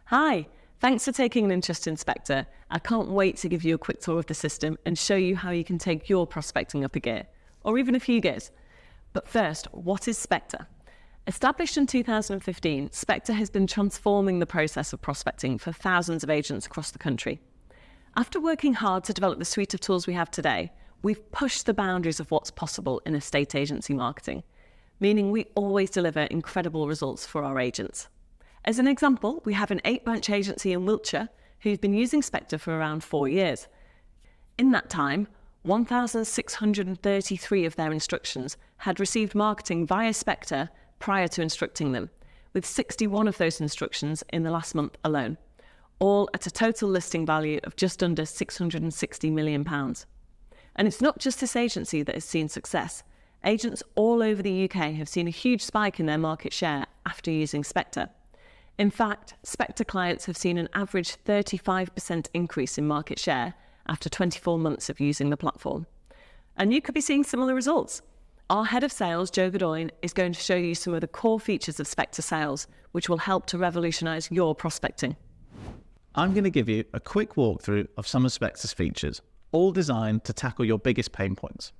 Hi, thanks for taking an interest in Spectre. I can't wait to give you a quick tour of the system and show you how you can take your prospecting up a gear, or even a few gears. But first, what is Spectre? Established in 2015, Spectre has been transforming the process of prospecting for thousands of agents across the country. After working hard to develop the suite of tools we have today, we've pushed the boundaries of what's possible in estate agency marketing, meaning we always deliver incredible results for our agents. As an example, we have an 8-branch agency in Wiltshire who's been using Spectre for around 4 years. In that time, 1,633 of their instructions had received marketing via Spectre prior to instructing them, with 61 of those instructions in the last month alone, all at a total listing value of just under £660 million. And it's not just this agency that has seen success. Agents all over the UK have seen a huge spike in their market share after using Spectre. In fact, Spectre clients have seen an average 35% increase in market share after 24 months of using the platform. And you could be seeing similar results. Our head of sales, Joe Godoyne, is going to show you some of the core features of Spectre sales, which will help to revolutionise your prospecting. I'm going to give you a quick walkthrough of some of Spectre's features, all designed to tackle your biggest pain points.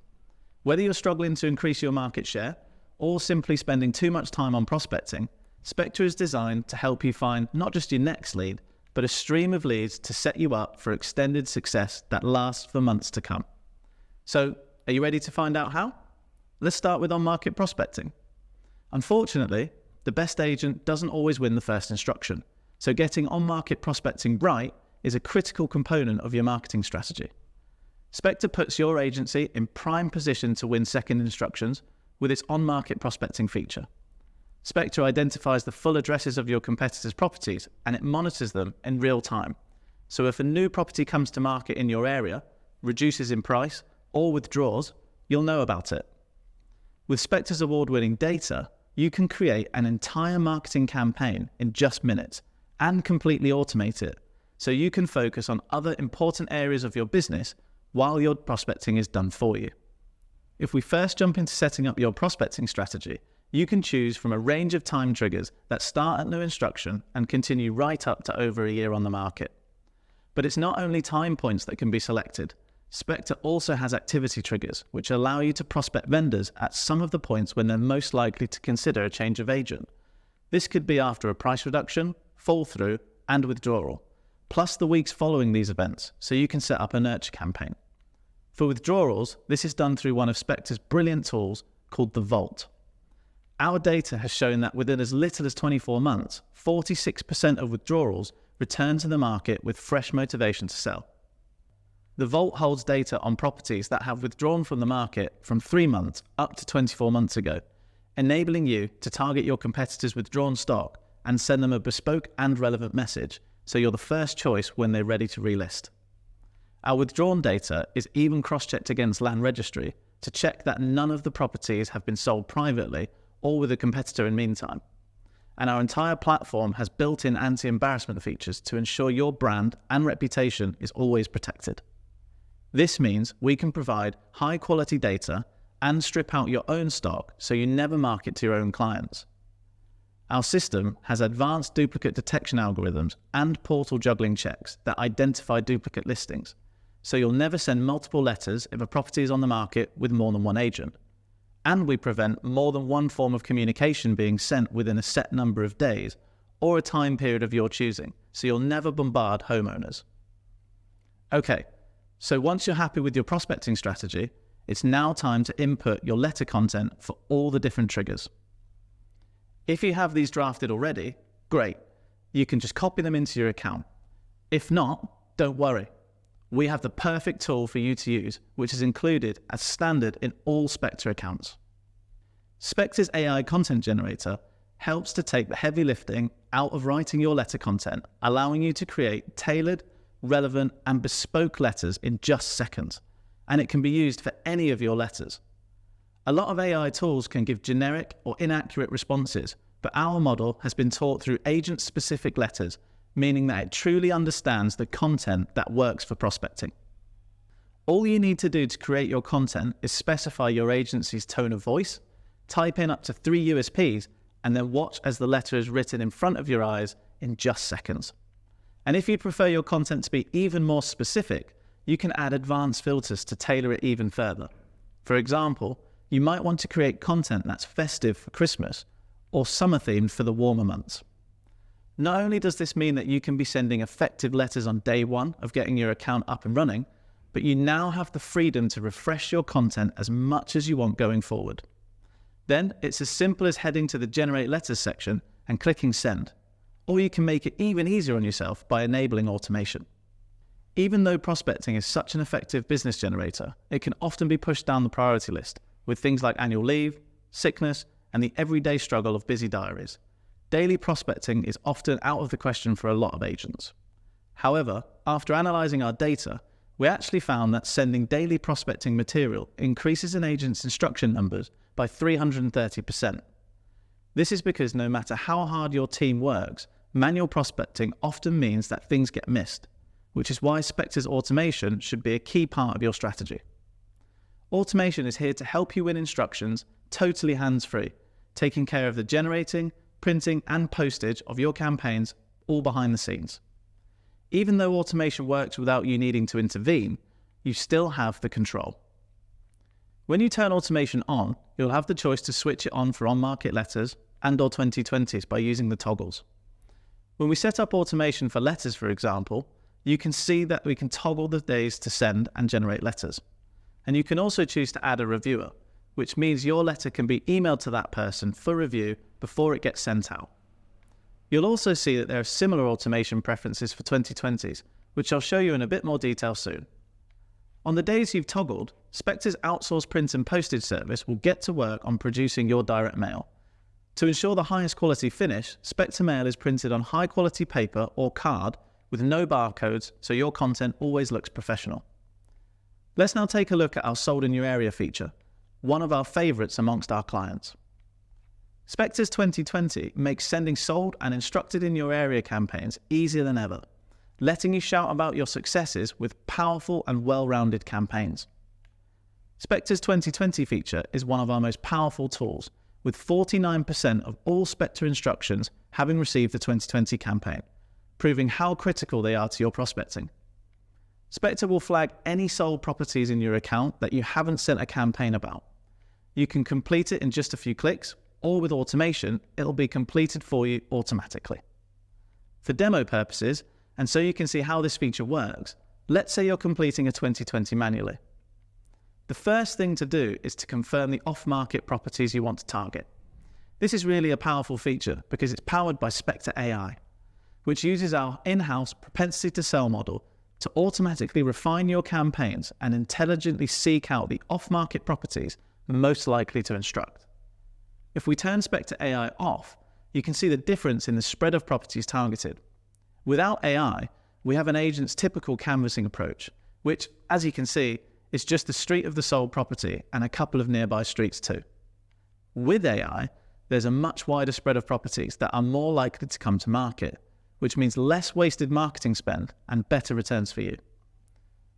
Whether you're struggling to increase your market share or simply spending too much time on prospecting, Spectre is designed to help you find not just your next lead, but a stream of leads to set you up for extended success that lasts for months to come. So, are you ready to find out how? Let's start with on-market prospecting. Unfortunately, the best agent doesn't always win the first instruction, so getting on-market prospecting right is a critical component of your marketing strategy. Spectre puts your agency in prime position to win second instructions with its on-market prospecting feature. Spectre identifies the full addresses of your competitors' properties and it monitors them in real time. So if a new property comes to market in your area, reduces in price, or withdraws, you'll know about it. With Spectre's award-winning data, you can create an entire marketing campaign in just minutes and completely automate it, so you can focus on other important areas of your business while your prospecting is done for you. If we first jump into setting up your prospecting strategy, you can choose from a range of time triggers that start at new instruction and continue right up to over a year on the market. But it's not only time points that can be selected. Spectre also has activity triggers, which allow you to prospect vendors at some of the points when they're most likely to consider a change of agent. This could be after a price reduction, fall through, and withdrawal, plus the weeks following these events, so you can set up a nurture campaign. For withdrawals, this is done through one of Spectre's brilliant tools called the Vault. Our data has shown that within as little as 24 months, 46% of withdrawals return to the market with fresh motivation to sell. The Vault holds data on properties that have withdrawn from the market from 3 months up to 24 months ago, enabling you to target your competitors' withdrawn stock and send them a bespoke and relevant message, so you're the first choice when they're ready to relist. Our withdrawn data is even cross-checked against Land Registry to check that none of the properties have been sold privately or with a competitor in the meantime. And our entire platform has built-in anti-embarrassment features to ensure your brand and reputation is always protected. This means we can provide high-quality data and strip out your own stock so you never market to your own clients. Our system has advanced duplicate detection algorithms and portal juggling checks that identify duplicate listings, so you'll never send multiple letters if a property is on the market with more than one agent. And we prevent more than one form of communication being sent within a set number of days or a time period of your choosing, so you'll never bombard homeowners. Okay, so once you're happy with your prospecting strategy, it's now time to input your letter content for all the different triggers. If you have these drafted already, great. You can just copy them into your account. If not, don't worry. We have the perfect tool for you to use, which is included as standard in all Spectre accounts. Spectre's AI content generator helps to take the heavy lifting out of writing your letter content, allowing you to create tailored, relevant, and bespoke letters in just seconds, and it can be used for any of your letters. A lot of AI tools can give generic or inaccurate responses, but our model has been taught through agent-specific letters, meaning that it truly understands the content that works for prospecting. All you need to do to create your content is specify your agency's tone of voice, type in up to 3 USPs, and then watch as the letter is written in front of your eyes in just seconds. And if you prefer your content to be even more specific, you can add advanced filters to tailor it even further. For example, you might want to create content that's festive for Christmas or summer themed for the warmer months. Not only does this mean that you can be sending effective letters on day one of getting your account up and running, but you now have the freedom to refresh your content as much as you want going forward. Then it's as simple as heading to the Generate Letters section and clicking Send. Or you can make it even easier on yourself by enabling automation. Even though prospecting is such an effective business generator, it can often be pushed down the priority list with things like annual leave, sickness, and the everyday struggle of busy diaries. Daily prospecting is often out of the question for a lot of agents. However, after analysing our data, we actually found that sending daily prospecting material increases an agent's instruction numbers by 330%. This is because no matter how hard your team works, manual prospecting often means that things get missed, which is why Spectre's automation should be a key part of your strategy. Automation is here to help you win instructions totally hands-free, taking care of the generating, printing, and postage of your campaigns all behind the scenes. Even though automation works without you needing to intervene, you still have the control. When you turn automation on, you'll have the choice to switch it on for on-market letters and/or 2020s by using the toggles. When we set up automation for letters, for example, you can see that we can toggle the days to send and generate letters. And you can also choose to add a reviewer, which means your letter can be emailed to that person for review before it gets sent out. You'll also see that there are similar automation preferences for 2020s, which I'll show you in a bit more detail soon. On the days you've toggled, Spectre's outsourced print and postage service will get to work on producing your direct mail. To ensure the highest quality finish, Spectre Mail is printed on high quality paper or card with no barcodes, so your content always looks professional. Let's now take a look at our Sold in Your Area feature, one of our favourites amongst our clients. Spectre's 2020 makes sending sold and instructed in your area campaigns easier than ever, letting you shout about your successes with powerful and well-rounded campaigns. Spectre's 2020 feature is one of our most powerful tools, with 49% of all Spectre instructions having received the 2020 campaign, proving how critical they are to your prospecting. Spectre will flag any sold properties in your account that you haven't sent a campaign about. You can complete it in just a few clicks, or with automation, it'll be completed for you automatically. For demo purposes, and so you can see how this feature works, let's say you're completing a 2020 manually. The first thing to do is to confirm the off-market properties you want to target. This is really a powerful feature because it's powered by Spectre AI, which uses our in-house propensity to sell model to automatically refine your campaigns and intelligently seek out the off-market properties most likely to instruct. If we turn Spectre AI off, you can see the difference in the spread of properties targeted. Without AI, we have an agent's typical canvassing approach, which, as you can see, is just the street of the sold property and a couple of nearby streets too. With AI, there's a much wider spread of properties that are more likely to come to market, which means less wasted marketing spend and better returns for you.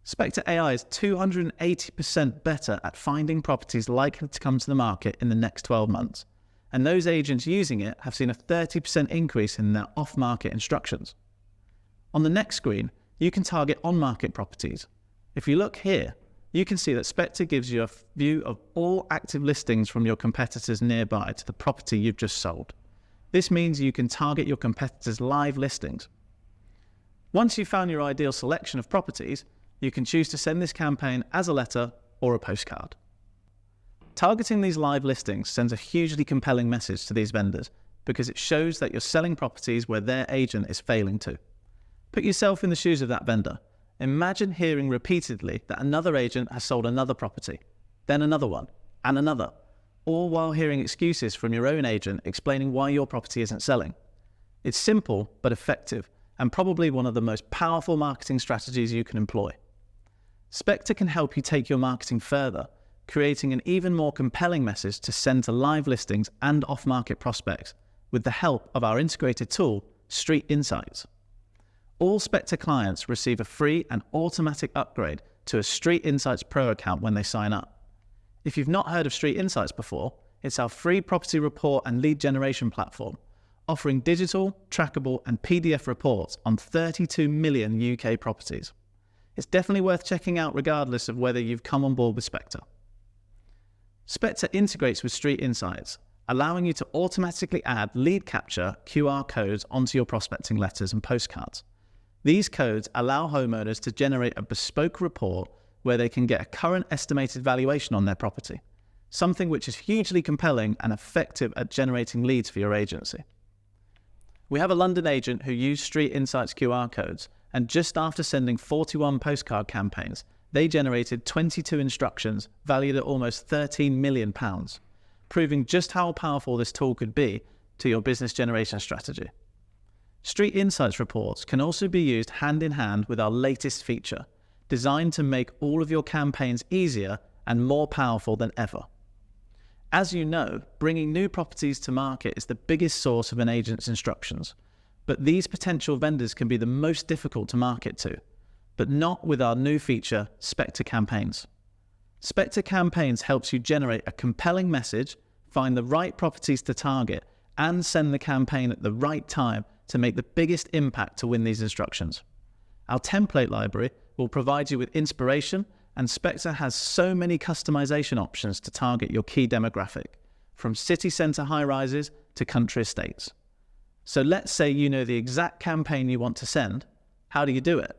Spectre AI is 280% better at finding properties likely to come to the market in the next 12 months, and those agents using it have seen a 30% increase in their off-market instructions. On the next screen, you can target on-market properties. If you look here, you can see that Spectre gives you a view of all active listings from your competitors nearby to the property you've just sold. This means you can target your competitors' live listings. Once you've found your ideal selection of properties, you can choose to send this campaign as a letter or a postcard. Targeting these live listings sends a hugely compelling message to these vendors because it shows that you're selling properties where their agent is failing to. Put yourself in the shoes of that vendor. Imagine hearing repeatedly that another agent has sold another property, then another one, and another, all while hearing excuses from your own agent explaining why your property isn't selling. It's simple but effective, and probably one of the most powerful marketing strategies you can employ. Spectre can help you take your marketing further, creating an even more compelling message to send to live listings and off-market prospects with the help of our integrated tool, Street Insights. All Spectre clients receive a free and automatic upgrade to a Street Insights Pro account when they sign up. If you've not heard of Street Insights before, it's our free property report and lead generation platform, offering digital, trackable and PDF reports on 32 million UK properties. It's definitely worth checking out regardless of whether you've come on board with Spectre. Spectre integrates with Street Insights, allowing you to automatically add lead capture QR codes onto your prospecting letters and postcards. These codes allow homeowners to generate a bespoke report where they can get a current estimated valuation on their property, something which is hugely compelling and effective at generating leads for your agency. We have a London agent who used Street Insights QR codes, and just after sending 41 postcard campaigns, they generated 22 instructions valued at almost £13 million, proving just how powerful this tool could be to your business generation strategy. Street Insights reports can also be used hand in hand with our latest feature, designed to make all of your campaigns easier and more powerful than ever. As you know, bringing new properties to market is the biggest source of an agent's instructions, but these potential vendors can be the most difficult to market to, but not with our new feature, Spectre Campaigns. Spectre Campaigns helps you generate a compelling message, find the right properties to target, and send the campaign at the right time to make the biggest impact to win these instructions. Our template library will provide you with inspiration, and Spectre has so many customization options to target your key demographic, from city centre high-rises to country estates. So let's say you know the exact campaign you want to send. How do you do it?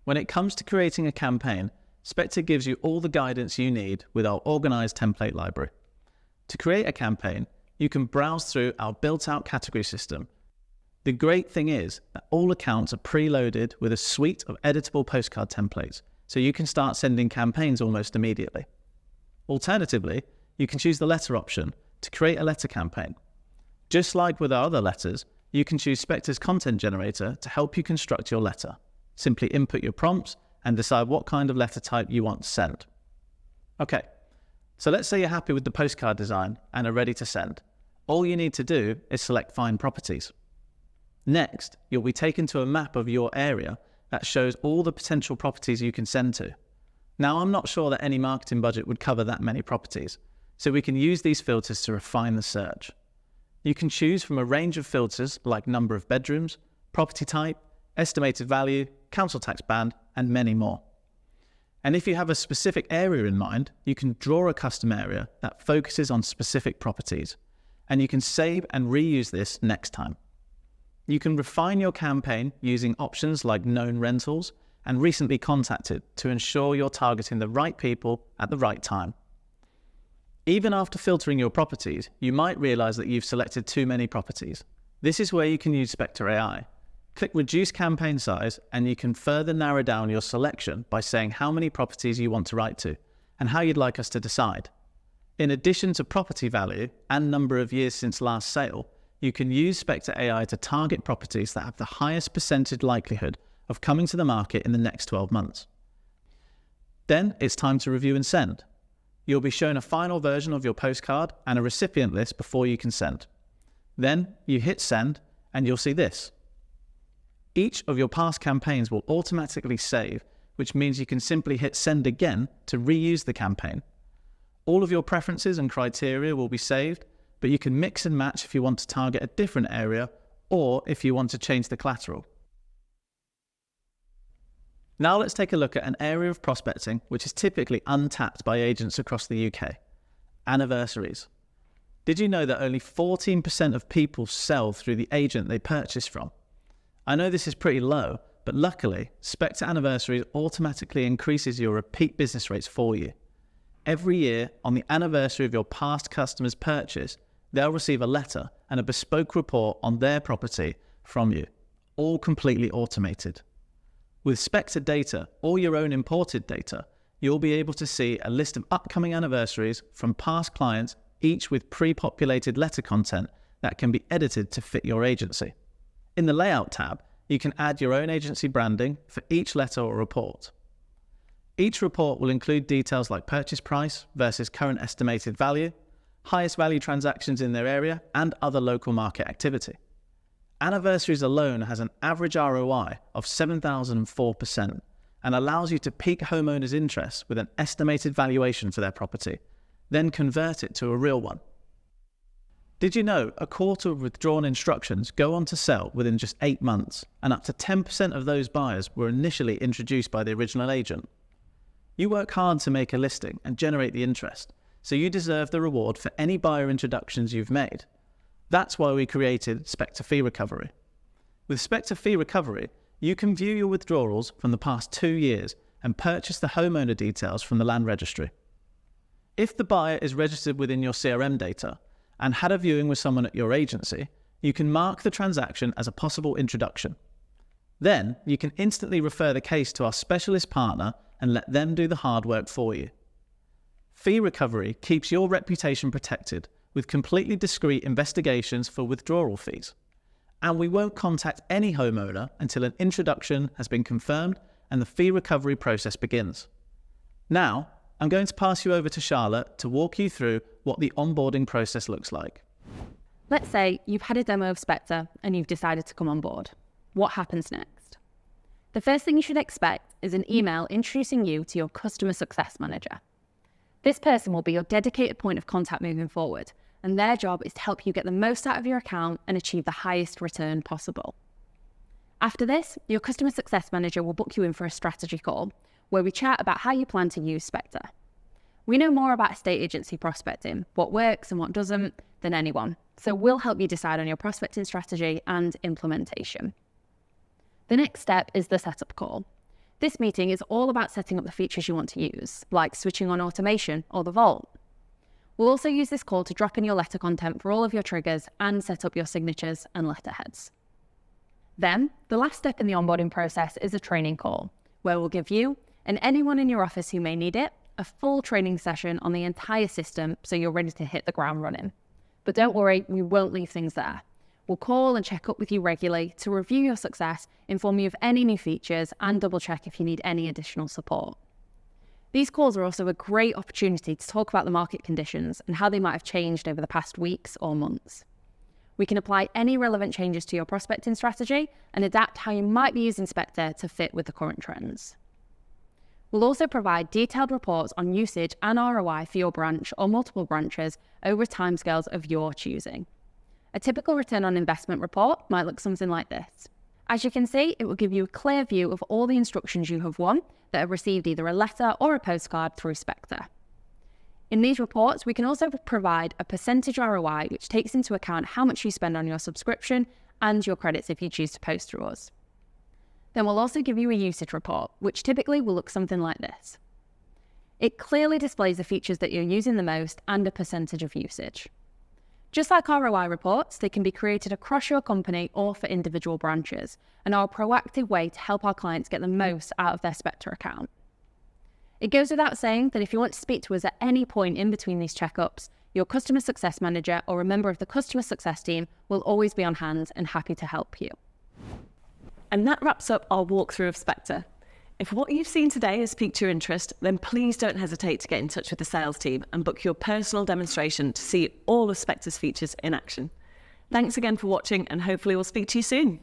When it comes to creating a campaign, Spectre gives you all the guidance you need with our organised template library. To create a campaign, you can browse through our built-out category system. The great thing is that all accounts are preloaded with a suite of editable postcard templates, so you can start sending campaigns almost immediately. Alternatively, you can choose the letter option to create a letter campaign. Just like with our other letters, you can choose Spectre's content generator to help you construct your letter. Simply input your prompts and decide what kind of letter type you want to send. Okay, so let's say you're happy with the postcard design and are ready to send. All you need to do is select Find Properties. Next, you'll be taken to a map of your area that shows all the potential properties you can send to. Now, I'm not sure that any marketing budget would cover that many properties, so we can use these filters to refine the search. You can choose from a range of filters like number of bedrooms, property type, estimated value, council tax band, and many more. And if you have a specific area in mind, you can draw a custom area that focuses on specific properties, and you can save and reuse this next time. You can refine your campaign using options like known rentals and recently contacted to ensure you're targeting the right people at the right time. Even after filtering your properties, you might realize that you've selected too many properties. This is where you can use Spectre AI. Click Reduce Campaign Size and you can further narrow down your selection by saying how many properties you want to write to and how you'd like us to decide. In addition to property value and number of years since last sale, you can use Spectre AI to target properties that have the highest percentage likelihood of coming to the market in the next 12 months. Then it's time to review and send. You'll be shown a final version of your postcard and a recipient list before you can send. Then you hit send and you'll see this. Each of your past campaigns will automatically save, which means you can simply hit send again to reuse the campaign. All of your preferences and criteria will be saved, but you can mix and match if you want to target a different area or if you want to change the collateral. Now let's take a look at an area of prospecting which is typically untapped by agents across the UK: anniversaries. Did you know that only 14% of people sell through the agent they purchase from? I know this is pretty low, but luckily, Spectre Anniversaries automatically increases your repeat business rates for you. Every year, on the anniversary of your past customer's purchase, they'll receive a letter and a bespoke report on their property from you, all completely automated. With Spectre data or your own imported data, you'll be able to see a list of upcoming anniversaries from past clients, each with pre-populated letter content that can be edited to fit your agency. In the Layout tab, you can add your own agency branding for each letter or report. Each report will include details like purchase price versus current estimated value, highest value transactions in their area, and other local market activity. Anniversaries alone has an average ROI of 7,004% and allows you to pique homeowners' interest with an estimated valuation for their property, then convert it to a real one. Did you know a quarter of withdrawn instructions go on to sell within just 8 months, and up to 10% of those buyers were initially introduced by the original agent? You work hard to make a listing and generate the interest, so you deserve the reward for any buyer introductions you've made. That's why we created Spectre Fee Recovery. With Spectre Fee Recovery, you can view your withdrawals from the past 2 years and purchase the homeowner details from the land registry. If the buyer is registered within your CRM data and had a viewing with someone at your agency, you can mark the transaction as a possible introduction. Then you can instantly refer the case to our specialist partner and let them do the hard work for you. Fee Recovery keeps your reputation protected with completely discreet investigations for withdrawal fees. And we won't contact any homeowner until an introduction has been confirmed and the fee recovery process begins. Now, I'm going to pass you over to Charlotte to walk you through what the onboarding process looks like. Let's say you've had a demo of Spectre and you've decided to come on board. What happens next? The first thing you should expect is an email introducing you to your customer success manager. This person will be your dedicated point of contact moving forward, and their job is to help you get the most out of your account and achieve the highest return possible. After this, your customer success manager will book you in for a strategy call where we chat about how you plan to use Spectre. We know more about estate agency prospecting, what works and what doesn't, than anyone, so we'll help you decide on your prospecting strategy and implementation. The next step is the setup call. This meeting is all about setting up the features you want to use, like switching on automation or the vault. We'll also use this call to drop in your letter content for all of your triggers and set up your signatures and letterheads. Then, the last step in the onboarding process is a training call, where we'll give you, and anyone in your office who may need it, a full training session on the entire system so you're ready to hit the ground running. But don't worry, we won't leave things there. We'll call and check up with you regularly to review your success, inform you of any new features, and double check if you need any additional support. These calls are also a great opportunity to talk about the market conditions and how they might have changed over the past weeks or months. We can apply any relevant changes to your prospecting strategy and adapt how you might be using Spectre to fit with the current trends. We'll also provide detailed reports on usage and ROI for your branch or multiple branches over timescales of your choosing. A typical return on investment report might look something like this. As you can see, it will give you a clear view of all the instructions you have won that have received either a letter or a postcard through Spectre. In these reports, we can also provide a percentage ROI, which takes into account how much you spend on your subscription and your credits if you choose to post through us. Then we'll also give you a usage report, which typically will look something like this. It clearly displays the features that you're using the most and a percentage of usage. Just like ROI reports, they can be created across your company or for individual branches, and are a proactive way to help our clients get the most out of their Spectre account. It goes without saying that if you want to speak to us at any point in between these checkups, your customer success manager or a member of the customer success team will always be on hand and happy to help you. And that wraps up our walkthrough of Spectre. If what you've seen today has piqued your interest, then please don't hesitate to get in touch with the sales team and book your personal demonstration to see all of Spectre's features in action. Thanks again for watching, and hopefully we'll speak to you soon.